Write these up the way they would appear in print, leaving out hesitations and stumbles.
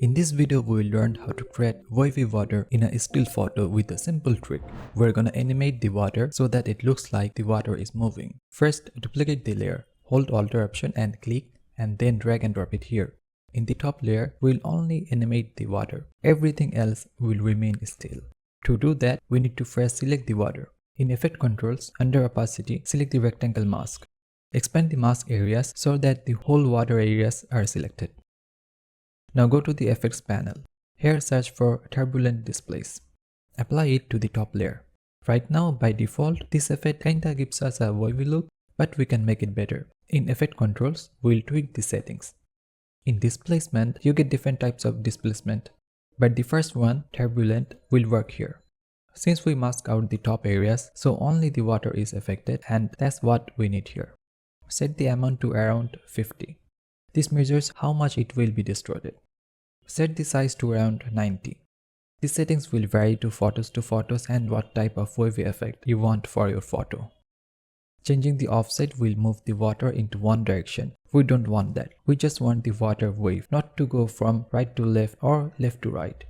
In this video, we will learn how to create wavy water in a still photo with a simple trick. We're gonna animate the water so that it looks like the water is moving. First, duplicate the layer. Hold Alt Option and click, and then drag and drop it here. In the top layer, we'll only animate the water. Everything else will remain still. To do that, we need to first select the water. In Effect Controls, under Opacity, select the rectangle mask. Expand the mask areas so that the whole water areas are selected. Now go to the Effects panel. Here search for Turbulent Displace. Apply it to the top layer. Right now, by default, this effect kinda gives us a wavy look, but we can make it better. In Effect Controls, we'll tweak the settings. In Displacement, you get different types of displacement, but the first one, Turbulent, will work here. Since we mask out the top areas, so only the water is affected, and that's what we need here. Set the amount to around 50. This measures how much it will be distorted. Set the size to around 90. The settings will vary to photos and what type of wavy effect you want for your photo. Changing the offset will move the water into one direction. We don't want that. We just want the water wave not to go from right to left or left to right.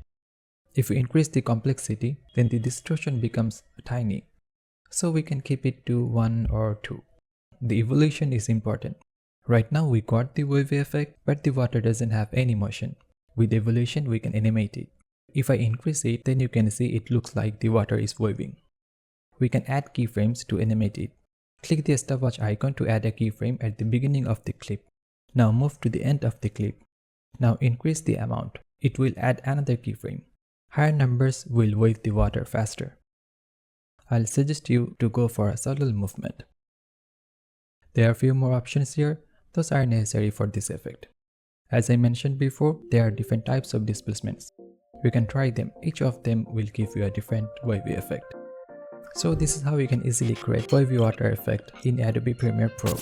If we increase the complexity, then the distortion becomes tiny. So we can keep it to 1 or 2. The evolution is important. Right now we got the wavy effect, but the water doesn't have any motion. With evolution we can animate it. If I increase it, then you can see it looks like the water is waving. We can add keyframes to animate it. Click the stopwatch icon to add a keyframe at the beginning of the clip. Now move to the end of the clip. Now increase the amount. It will add another keyframe. Higher numbers will wave the water faster. I'll suggest you to go for a subtle movement. There are a few more options here. Those are necessary for this effect. As I mentioned before, there are different types of displacements. You can try them. Each of them will give you a different wavy effect. So this is how you can easily create wavy water effect in Adobe Premiere Pro.